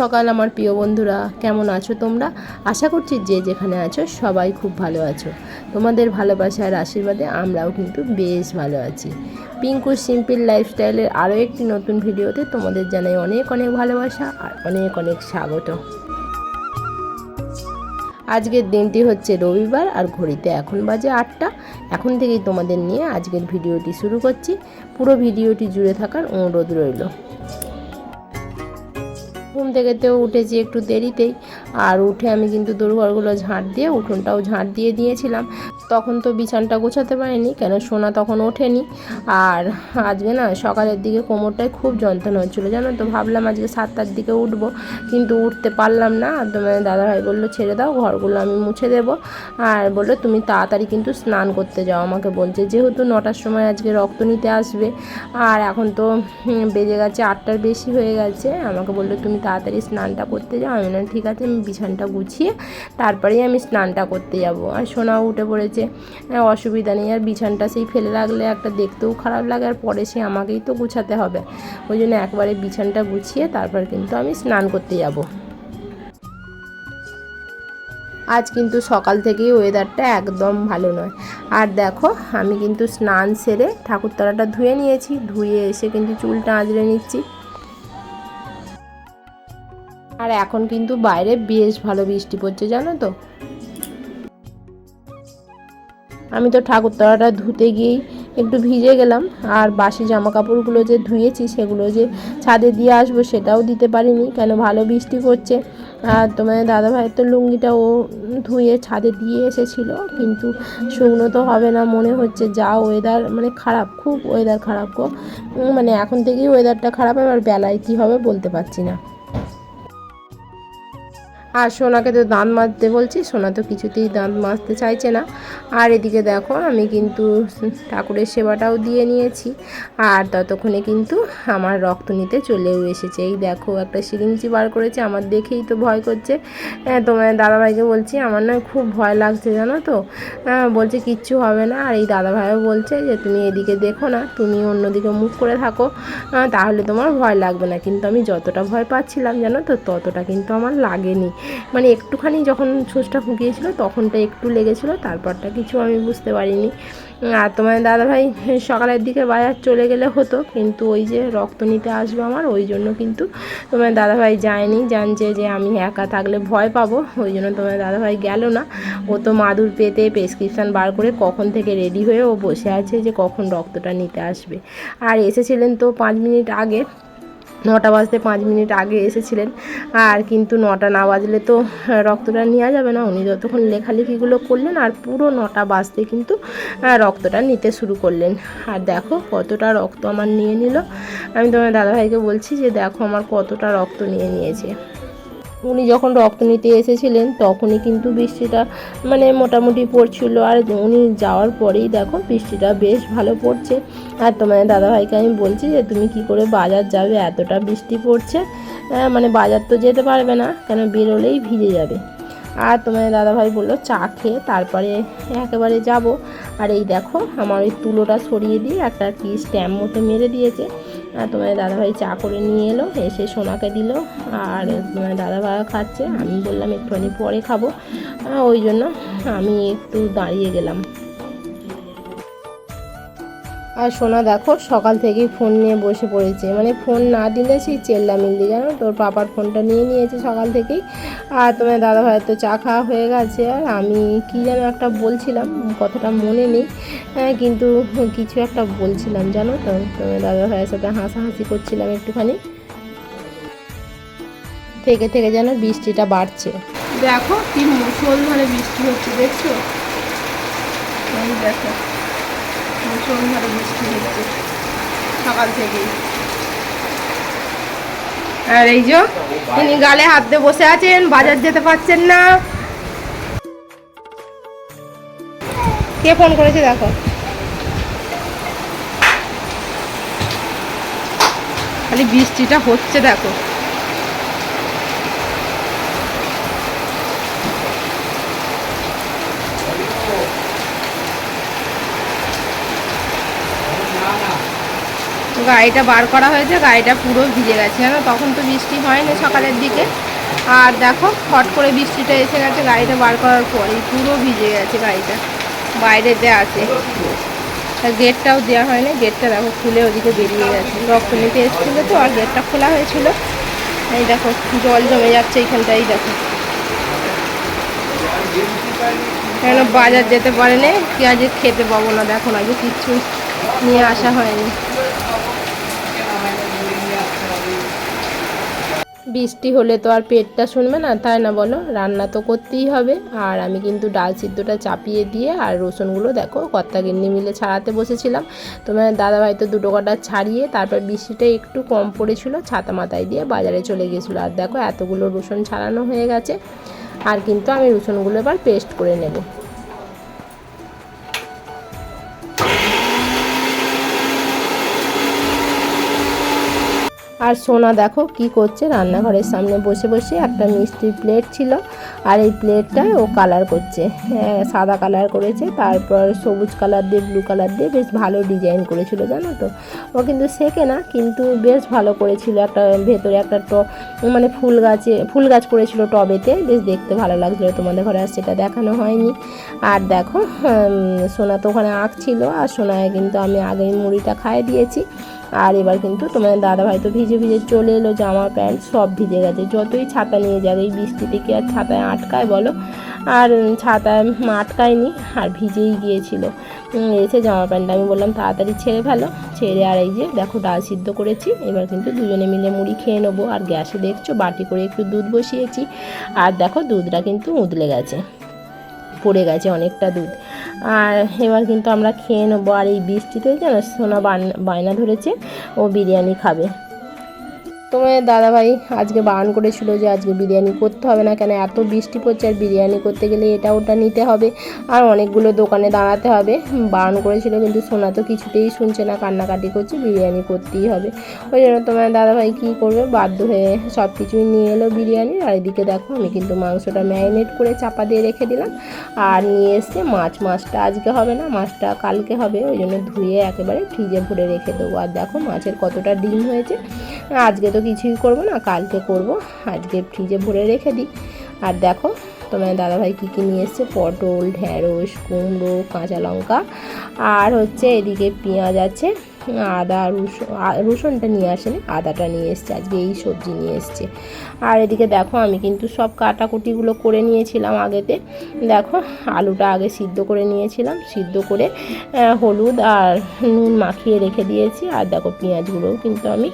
সকাল আমার প্রিয় বন্ধুরা, কেমন আছো তোমরা? আশা করছি যে যেখানে আছো সবাই খুব ভালো আছো। তোমাদের ভালোবাসার আশীর্বাদে আমরাও কিন্তু বেশ ভালো আছি। পিঙ্কু সিম্পল লাইফস্টাইলের আরও একটি নতুন ভিডিওতে তোমাদের জানাই অনেক অনেক ভালোবাসা আর অনেক অনেক স্বাগত। আজকের দিনটি হচ্ছে রবিবার আর ঘড়িতে এখন বাজে 8টা। এখন থেকেই তোমাদের নিয়ে আজকের ভিডিওটি শুরু করছি। পুরো ভিডিওটি জুড়ে থাকার অনুরোধ রইল। ঘুম থেকে তো উঠেছি একটু দেরিতেই, আর উঠে আমি কিন্তু দোরঘরগুলো ঝাঁট দিয়ে উঠোনটাও ঝাঁট দিয়ে দিয়েছিলাম। তখন তো বিছানটা গোছাতে পারিনি, কেন সোনা তখন ওঠেনি। আর আজকে না সকালের দিকে কোমরটায় খুব যন্ত্রণা হচ্ছিলো জানো তো। ভাবলাম আজকে 7টার দিকে উঠবো, কিন্তু উঠতে পারলাম না। আর তোমার দাদাভাই বললো ছেড়ে দাও, ঘরগুলো আমি মুছে দেবো। আর বললো তুমি তাড়াতাড়ি কিন্তু স্নান করতে যাও, আমাকে বলছে যেহেতু 9টার সময় আজকে রক্ত নিতে আসবে। আর এখন তো বেজে গেছে 8টার বেশি হয়ে গেছে। আমাকে বললো তুমি তাড়াতাড়ি স্নানটা করতে যাও। আমি বললাম ঠিক আছে, আমি বিছানটা গুছিয়ে তারপরেই আমি স্নানটা করতে যাব। আর সোনাও উঠে পড়েছে, অসুবিধা নেই। আর বিছানটা সেই ফেলে রাখলে একটা দেখতেও খারাপ লাগে, আর পরে সে আমাকেই তো গুছাতে হবে। ওই জন্য একবারে বিছানটা গুছিয়ে তারপর কিন্তু আমি স্নান করতে যাব। আজ কিন্তু সকাল থেকেই ওয়েদারটা একদম ভালো নয়। আর দেখো আমি কিন্তু স্নান সেরে ঠাকুরতলাটা ধুয়ে নিয়েছি, ধুয়ে এসে কিন্তু চুলটা আঁচড়ে নিচ্ছি। আর এখন কিন্তু বাইরে বেশ ভালো বৃষ্টি পড়ছে জানো তো। আমি তো ঠাকুরতলাটা ধুতে গিয়েই একটু ভিজে গেলাম। আর বাসি জামা কাপড়গুলো যে ধুয়েছি সেগুলো যে ছাদে দিয়ে আসবো সেটাও দিতে পারিনি, কেন ভালো বৃষ্টি পড়ছে। আর তোমার দাদাভাইয়ের তো লুঙ্গিটা ও ধুয়ে ছাদে দিয়ে এসেছিলো, কিন্তু শুকনো তো হবে না মনে হচ্ছে। যা ওয়েদার মানে খারাপ, খুব ওয়েদার খারাপ গো। মানে এখন থেকেই ওয়েদারটা খারাপ, এবার বেলায় কী হবে বলতে পারছি না। আর সোনাকে তো দাঁত মাজতে বলছি, সোনা তো কিছুতেই দাঁত মাজতে চাইছে না। আর এদিকে দেখো আমি কিন্তু ঠাকুরের সেবাটাও দিয়ে নিয়েছি। আর ততক্ষণে কিন্তু আমার রক্ত নিতে চলেও এসেছে। এই দেখো একটা সিরিঞ্জি বার করেছে, আমার দেখেই তো ভয় করছে। তোমার দাদাভাইকে বলছি আমার না খুব ভয় লাগছে জানো তো। বলছে কিচ্ছু হবে না। আর এই দাদাভাইও বলছে যে তুমি এদিকে দেখো না, তুমি অন্যদিকে মুখ করে থাকো, তাহলে তোমার ভয় লাগবে না। কিন্তু আমি যতটা ভয় পাচ্ছিলাম জানো তো, ততটা কিন্তু আমার লাগেনি। মানে একটুখানি যখন ছুঁচটা ফুঁকিয়েছিল তখনটা একটু লেগেছিলো, তারপরটা কিছু আমি বুঝতে পারিনি। আর তোমার দাদাভাই সকালের দিকে বাজার চলে গেলে হতো, কিন্তু ওই যে রক্ত নিতে আসবে আমার, ওই জন্য কিন্তু তোমার দাদাভাই যায়নি। জানছে যে আমি একা থাকলে ভয় পাবো, ওই জন্য তোমার দাদাভাই গেল না। ও তো মাদুর পেতে প্রেসক্রিপশান বার করে কখন থেকে রেডি হয়ে ও বসে আছে যে কখন রক্তটা নিতে আসবে। আর এসেছিলেন তো 5 মিনিট আগে, 9টা বাজতে 5 মিনিট আগে এসেছিলেন। আর কিন্তু 9টা না বাজলে তো রক্তটা নেওয়া যাবে না। উনি যতক্ষণ লেখালেখিগুলো করলেন আর পুরো 9টা বাজতে কিন্তু রক্তটা নিতে শুরু করলেন। আর দেখো কতটা রক্ত আমার নিয়ে নিল। আমি তোমার দাদাভাইকে বলছি যে দেখো আমার কতটা রক্ত নিয়ে নিয়েছে। উনি যখন রক্ত নিতে এসেছিলেন তখনই কিন্তু বৃষ্টিটা মানে মোটামুটি পড়ছিল। আর উনি যাওয়ার পরেই দেখো বৃষ্টিটা বেশ ভালো পড়ছে। আর তোমার দাদাভাইকে আমি বলছি যে তুমি কি করে বাজার যাবে, এতটা বৃষ্টি পড়ছে। মানে বাজার তো যেতে পারবে না, কেন বেরোলেই ভিজে যাবে। আর তোমার দাদাভাই বললো চা খেয়ে তারপরে একেবারে যাব। আর এই দেখো আমার ওই তুলোটা সরিয়ে দিয়ে একটা কি স্ট্যাম্প মতো মেরে দিয়েছে। আর তোমার দাদাভাই চা করে নিয়ে এলো, এসে সোনাকে দিল। আর তোমার দাদাভাই খাচ্ছে, আমি বললাম একটুখানি পরে খাবো, ওই জন্য আমি একটু দাঁড়িয়ে গেলাম। আর সোনা দেখো সকাল থেকেই ফোন নিয়ে বসে পড়েছে, মানে ফোন না দিলে সেই চেল্লামিল্লি জানো, তোর পাপার ফোনটা নিয়ে নিয়েছে সকাল থেকেই। আর তোমার দাদাভাইয়ের তো চা খাওয়া হয়ে গেছে। আর আমি কী যেন একটা বলছিলাম, কথাটা মনে নেই, কিন্তু কিছু একটা বলছিলাম জানো তো। তোমার দাদাভাইয়ের সাথে হাসাহাসি করছিলাম একটুখানি, থেকে থেকে যেন বৃষ্টিটা বাড়ছে। দেখো কি মুষলধারে বৃষ্টি হচ্ছে, দেখছো? দেখো মুষলধারে বৃষ্টি হচ্ছে সকাল থেকেই। আর এই যে তিনি গালে হাত দিয়ে বসে আছেন, বাজার যেতে পারছেন না। কে ফোন করেছে দেখো, খালি বৃষ্টিটা হচ্ছে দেখো। গাড়িটা বার করা হয়েছে, গাড়িটা পুরো ভিজে গেছে জানো, তখন তো বৃষ্টি হয়নি সকালের দিকে। আর দেখো হট করে বৃষ্টিটা এসে গেছে গাড়িটা বার করার পরেই, পুরো ভিজে গেছে গাড়িটা, বাইরেতে আছে। গেটটাও দেওয়া হয়নি, গেটটা দেখো খুলে ওদিকে বেরিয়ে গেছে, রক্ত নিতে এসেছিলো তো, আর গেটটা খোলা হয়েছিল। এই দেখো জল জমে যাচ্ছে এইখানটাই, দেখো কেন বাজার যেতে পারেনি, কি আজকে খেতে পাবো না, দেখো না যে কিচ্ছু নিয়ে আসা হয়নি। বৃষ্টি হলে তো আর পেটটা শুনবে না, তাই না বলো, রান্না তো করতেই হবে। আর আমি কিন্তু ডাল সিদ্ধটা চাপিয়ে দিয়ে আর রসুনগুলো দেখো কর্তা গিন্নি মিলে ছাড়াতে বসেছিলাম। তোমার দাদাভাই তো দুটো কটা ছাড়িয়ে, তারপর বৃষ্টিটা একটু কম পড়েছিল, ছাতা মাথায় দিয়ে বাজারে চলে গিয়েছিলো। আর দেখো এতগুলো রসুন ছাড়ানো হয়ে গেছে, আর কিন্তু আমি রসুনগুলো এবার পেস্ট করে নেব। আর সোনা দেখো কি করছে, রান্নাঘরের সামনে বসে বসে একটা মিষ্টির প্লেট ছিল, আর এই প্লেটটায় ও কালার করছে, সাদা কালার করেছে, তারপর সবুজ কালার দিয়ে ব্লু কালার দিয়ে বেশ ভালো ডিজাইন করেছিল জানো তো। ও কিন্তু শেখে না, কিন্তু বেশ ভালো করেছিল, একটা ভেতরে একটা মানে ফুল গাছ করেছিল টবেতে, বেশ দেখতে ভালো লাগছিলো। তোমাদের ঘরে আর সেটা দেখানো হয়নি। আর দেখো সোনা তো ওখানে আঁকছিল, আর সোনায় কিন্তু আমি আগেই মুড়িটা খাইয়ে দিয়েছি। আর এবার কিন্তু তোমাদের দাদাভাই তো ভিজে ভিজে চলে এলো, জামা প্যান্ট সব ভিজে গেছে, যতই ছাতা নিয়ে যাবে এই বৃষ্টিতে কি আর ছাতায় আটকায় বলো। আর ছাতায় আটকায়নি, আর ভিজেই গিয়েছিল। এসে জামা প্যান্টটা আমি বললাম তাড়াতাড়ি ছেড়ে ফেলো, ছেড়ে আর এই যে দেখো ডাল সিদ্ধ করেছি, এবার কিন্তু দুজনে মিলে মুড়ি খেয়ে নেবো। আর গ্যাসে দেখছো বাটি করে একটু দুধ বসিয়েছি, আর দেখো দুধটা কিন্তু উতলে গেছে, পড়ে গেছে অনেকটা দুধ। আর এবার কিন্তু আমরা খেয়ে নেবো। আর এই বৃষ্টিতে যেন সোনা বায়না ধরেছে ও বিরিয়ানি খাবে। তোমার দাদাভাই আজকে বারণ করেছিল যে আজকে বিরিয়ানি করতে হবে না, কেন এত বৃষ্টি পড়ছে, আর বিরিয়ানি করতে গেলে এটা ওটা নিতে হবে, আর অনেকগুলো দোকানে দাঁড়াতে হবে, বারণ করেছিল। কিন্তু সোনা তো কিছুতেই শুনছে না, কান্নাকাটি করছে, বিরিয়ানি করতেই হবে। ওই জন্য তোমার দাদাভাই কী করবে, বাধ্য হয়ে সব কিছুই নিয়ে এলো বিরিয়ানি। আর এদিকে দেখো আমি কিন্তু মাংসটা ম্যারিনেট করে চাপা দিয়ে রেখে দিলাম, আর নিয়ে এসছে মাছটা আজকে হবে না, মাছটা কালকে হবে, ওই জন্য ধুয়ে একেবারে ফ্রিজে ভরে রেখে দেবো। আর দেখো মাছের কতটা ডিম হয়েছে, আজকে তো কিছুই করব না, কালকে করব, আজকে ফ্রিজে ভরে রেখে দিই। আর দেখো তোমার দাদাভাই কী কী নিয়ে এসছে, পটল, ঢ্যাঁড়স, কুমড়ো, কাঁচা লঙ্কা, আর হচ্ছে এদিকে পেঁয়াজ আছে, আদা, রসুনটা নিয়ে আসেনি, আদাটা নিয়ে এসছে, আজকে এই সবজি নিয়ে এসছে। আর এদিকে দেখো আমি কিন্তু সব কাটাকুটিগুলো করে নিয়েছিলাম আগেতে। দেখো আলুটা আগে সিদ্ধ করে নিয়েছিলাম, সিদ্ধ করে হলুদ আর নুন মাখিয়ে রেখে দিয়েছি। আর দেখো পেঁয়াজগুলোও কিন্তু আমি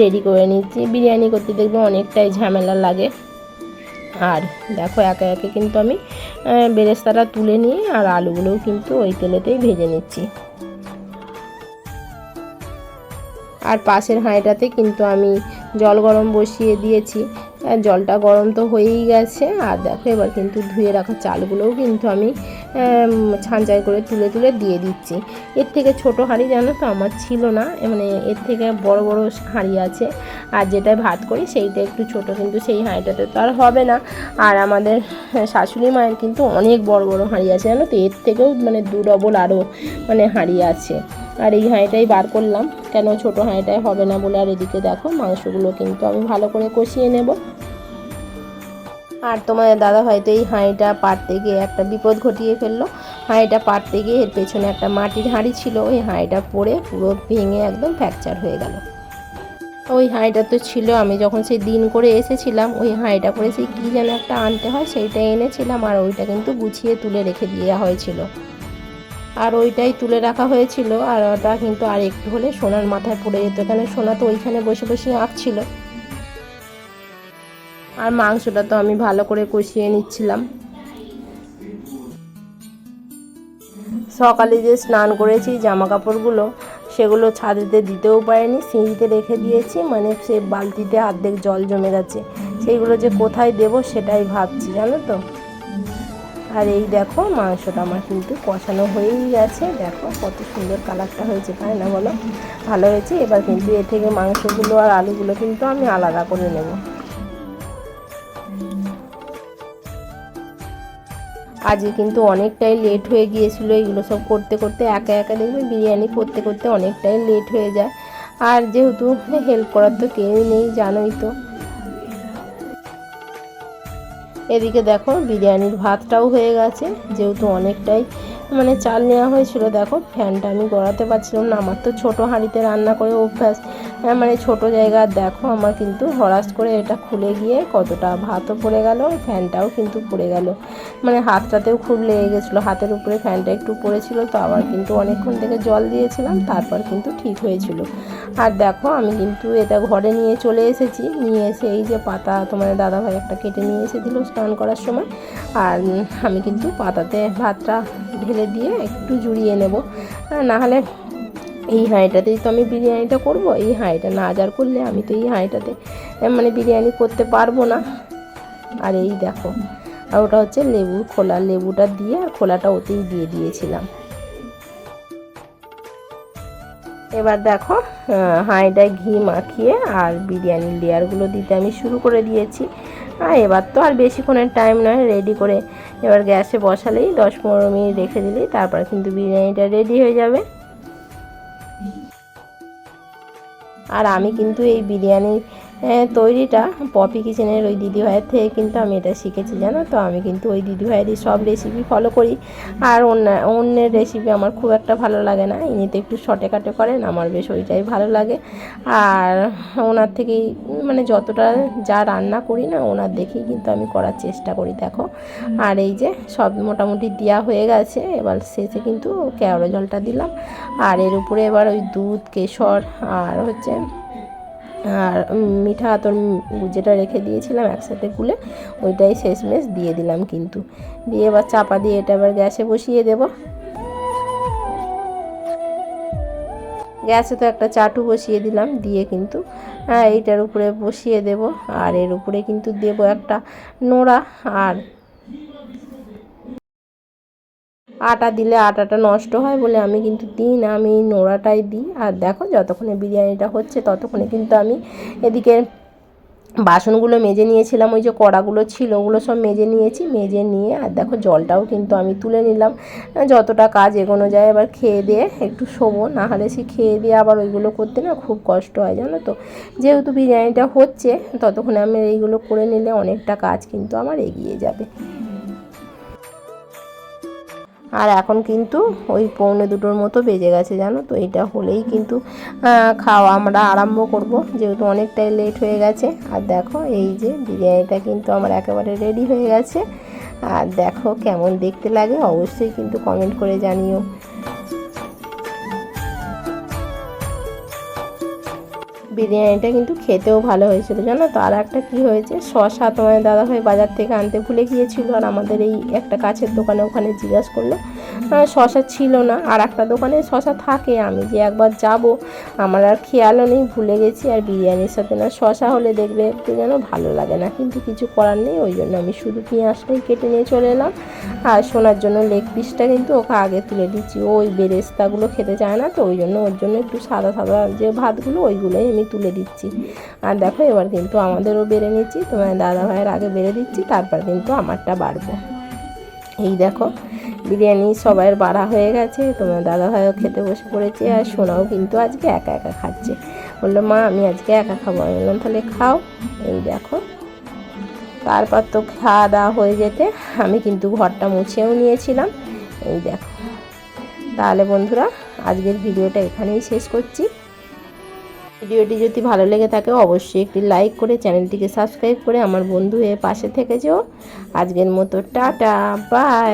রেডি করে নিচ্ছি, বিরিয়ানি করতে দেখবে অনেকটাই ঝামেলা লাগে। আর দেখো একে একে কিন্তু আমি বেরেস্তাটা তুলে নিয়ে আর আলুগুলোও কিন্তু ওই তেলেতেই ভেজে নিচ্ছি। আর পাশের হাঁড়িটাতে কিন্তু আমি জল গরম বসিয়ে দিয়েছি, জলটা গরম তো হয়েই গেছে। আর দেখো এবার কিন্তু ধুয়ে রাখা চালগুলোও কিন্তু আমি ছাঁচাই করে তুলে তুলে দিয়ে দিচ্ছি। এর থেকে ছোট হাঁড়ি জানো তো আমার ছিল না, মানে এর থেকে বড় বড় হাঁড়ি আছে, আর যেটায় ভাত করি সেইটা একটু ছোট, কিন্তু সেই হাঁড়িটাতে তো আর হবে না। আর আমাদের শাশুড়ি মায়ের কিন্তু অনেক বড় বড় হাঁড়ি আছে জানো তো, এর থেকেও মানে 2 ডবল আরও মানে হাঁড়ি আছে। আর এই হাঁড়িটাই বার করলাম, কেন ছোট হাঁড়িটাই হবে না বলে। আর এদিকে দেখো মাংসগুলো কিন্তু আমি ভালো করে কষিয়ে নেব। আর তোমাদের দাদা হয়তো এই হাঁড়িটা পাড়তে গিয়ে একটা বিপদ ঘটিয়ে ফেললো। হাঁড়িটা পাড়তে গিয়ে এর পেছনে একটা মাটির হাঁড়ি ছিল, ওই হাঁড়িটা পড়ে পুরো ভেঙে একদম ফ্র্যাকচার হয়ে গেল। ওই হাঁড়িটা তো ছিল, আমি যখন সেই দিন করে এসেছিলাম ওই হাঁড়িটা করে সেই কী যেন একটা আনতে হয় সেইটা এনেছিলাম, আর ওইটা কিন্তু গুছিয়ে তুলে রেখে দেওয়া হয়েছিল, আর ওইটাই তুলে রাখা হয়েছিল। আর ওটা কিন্তু আর একটু হলে সোনার মাথায় পড়ে যেত, কেন সোনা তো ওইখানে বসে বসে আঁকছিল। আর মাংসটা তো আমি ভালো করে কষিয়ে নিচ্ছিলাম। সকালে যে স্নান করেছি জামা কাপড়গুলো সেগুলো ছাদেতে দিতেও পারিনি, সিঁড়িতে রেখে দিয়েছি, মানে সে বালতিতে অর্ধেক জল জমে গেছে, সেইগুলো যে কোথায় দেবো সেটাই ভাবছি জানো তো। আর এই দেখো মাংসটা আমার কিন্তু কষানো হয়েই গেছে, দেখো কত সুন্দর কালারটা হয়েছে, তাই না বলো, ভালো হয়েছে। এবার কিন্তু এ থেকে মাংসগুলো আর আলুগুলো কিন্তু আমি আলাদা করে নেব। আজকে কিন্তু অনেকটাই লেট হয়ে গিয়েছিলো এগুলো সব করতে করতে, একা একা দেখবে বিরিয়ানি করতে করতে অনেকটাই লেট হয়ে যায়। আর যেহেতু হেল্প করার তো কেউই নেই, জানোই তো। এদিকে দেখো বিরিয়ানির ভাতটাও হয়ে গেছে, যেহেতু অনেকটাই মানে চাল নেওয়া হয়েছিল। দেখো ফ্যানটা আমি গড়াতে পারছিলাম না, আমার তো ছোটো হাঁড়িতে রান্না করে অভ্যাস, মানে ছোট জায়গা। দেখো আমার কিন্তু হঠাৎ করে এটা খুলে গিয়ে কতটা ভাতও পড়ে গেল, ফ্যানটাও কিন্তু পড়ে গেল, মানে হাতটাতেও খুব লেগে গেছিলো, হাতের উপরে ফ্যানটা একটু পড়েছিল। তো আবার কিন্তু অনেকক্ষণ থেকে জল দিয়েছিলাম, তারপর কিন্তু ঠিক হয়েছিল। আর দেখো আমি কিন্তু এটা ঘরে নিয়ে চলে এসেছি, নিয়ে এসে এই যে পাতা তোমার দাদাভাই একটা কেটে নিয়ে এসেছিলো স্নান করার সময়। আর আমি কিন্তু পাতাতে ভাতটা ঢেলে দিয়ে একটু জুড়িয়ে নেব, নাহলে এই হাঁড়িটাতেই তো আমি বিরিয়ানিটা করব। এই হাঁড়িটা না আজার করলে আমি তো এই হাঁড়িটাতে মানে বিরিয়ানি করতে পারবো না। আর এই দেখো, আর ওটা হচ্ছে লেবুর খোলা, লেবুটা দিয়ে আর খোলাটা ওতেই দিয়ে দিয়েছিলাম। এবার দেখো হাঁড়িটায় ঘি মাখিয়ে আর বিরিয়ানির লেয়ারগুলো দিতে আমি শুরু করে দিয়েছি। এবার তো আর বেশিক্ষণের টাইম নয়, রেডি করে এবার গ্যাসে বসালেই 10-15 মিনিট রেখে দিলেই তারপর কিন্তু বিরিয়ানিটা রেডি হয়ে যাবে। আর আমি কিন্তু এই বিরিয়ানি তৈরিটা পপি কিচেনের ওই দিদিভাইয়ের থেকে কিন্তু আমি এটা শিখেছি, জানো তো। আমি কিন্তু ওই দিদিভাইয়েরই সব রেসিপি ফলো করি, আর অন্যের রেসিপি আমার খুব একটা ভালো লাগে না। ইনি তো একটু শর্টে কাটে করেন, আমার বেশ ওইটাই ভালো লাগে। আর ওনার থেকেই মানে যতটা যা রান্না করি না, ওনার দেখেই কিন্তু আমি করার চেষ্টা করি। দেখো আর এই যে সব মোটামুটি দেওয়া হয়ে গেছে, এবার শেষে কিন্তু কেওড়া জলটা দিলাম, আর এর উপরে এবার ওই দুধ, কেশর আর হচ্ছে আর মিঠা আতর যেটা রেখে দিয়েছিলাম একসাথে গুলে, ওইটাই শেষমেশ দিয়ে দিলাম কিন্তু। দিয়ে এবার চাপা দিয়ে এটা এবার গ্যাসে বসিয়ে দেব। গ্যাসে তো একটা চাটু বসিয়ে দিলাম, দিয়ে কিন্তু এইটার উপরে বসিয়ে দেব। আর এর উপরে কিন্তু দেব একটা নোড়া, আর আটা দিলে আটাটা নষ্ট হয় বলে আমি কিন্তু দিই না, আমি নোড়াটাই দিই। আর দেখো যতক্ষণে বিরিয়ানিটা হচ্ছে ততক্ষণে কিন্তু আমি এদিকে বাসনগুলো মেজে নিয়েছিলাম, ওই যে কড়াগুলো ছিল ওগুলো সব মেজে নিয়েছি, মেজে নিয়ে আর দেখো জলটাও কিন্তু আমি তুলে নিলাম। যতটা কাজ এগোনো যায়, এবার খেয়ে দিয়ে একটু শোবো, নাহলে সে খেয়ে দিয়ে আবার ওইগুলো করতে না খুব কষ্ট হয়, জানো তো। যেহেতু বিরিয়ানিটা হচ্ছে ততক্ষণে আমি এইগুলো করে নিলে অনেকটা কাজ কিন্তু আমার এগিয়ে যাবে। আর এখন কিন্তু ওই 1:45 মতো বেজে গেছে, জানো তো। এটা হলেই কিন্তু খাওয়া আমরা আরম্ভ করব, যেহেতু অনেকটাই লেট হয়ে গেছে। আর দেখো এই যে বিরিয়ানিটা কিন্তু আমার একেবারে রেডি হয়ে গেছে। আর দেখো কেমন দেখতে লাগে অবশ্যই কিন্তু কমেন্ট করে জানিও। বিরিয়ানিটা কিন্তু খেতেও ভালো হয়েছিল, জানো তো। আর একটা কী হয়েছে, শশা তোমার দাদাভাই বাজার থেকে আনতে ভুলে গিয়েছিল, আর আমাদের এই একটা কাছের দোকানে ওখানে জিজ্ঞাসা করলো, শশা ছিল না। আর একটা দোকানে শশা থাকে, আমি যে একবার যাব আমার আর খেয়ালও নেই, ভুলে গেছি। আর বিরিয়ানির সাথে না শশা হলে দেখবে একটু যেন ভালো লাগে না, কিন্তু কিছু করার নেই, ওই জন্য আমি শুধু পেঁয়াজটাই কেটে নিয়ে চলে এলাম। আর সোনার জন্য লেগ পিসটা কিন্তু ওকে আগে তুলে দিচ্ছি, ওই বেরেস্তাগুলো খেতে চায় না, তো ওই জন্য ওর জন্য একটু সাদা সাদা যে ভাতগুলো ওইগুলোই আমি তুলে দিচ্ছি। আর দেখো এবার কিন্তু আমাদেরও বেড়ে নিচ্ছি, তোমার দাদা ভাইয়ের আগে বেড়ে দিচ্ছি, তারপর কিন্তু আমারটা বাড়বো। এই দেখো বিরিয়ানি সবাইয়ের বাড়া হয়ে গেছে, তোমার দাদা ভাইও খেতে বসে পড়েছে, আর সোনাও কিন্তু আজকে একা একা খাচ্ছে। বললো মা আমি আজকে একা খাবো, আমি বললাম তাহলে খাও। এই দেখো তারপর তো খাওয়া দাওয়া হয়ে যেতে আমি কিন্তু ঘরটা মুছেও নিয়েছিলাম। এই দেখো, তাহলে বন্ধুরা আজকের ভিডিওটা এখানেই শেষ করছি। ভিডিওটি যদি ভালো লেগে থাকে অবশ্যই একটি লাইক করে চ্যানেলটিকে সাবস্ক্রাইব করে আমার বন্ধু হয়ে পাশে থেকে যেও। আজকের মতো টাটা, বাই।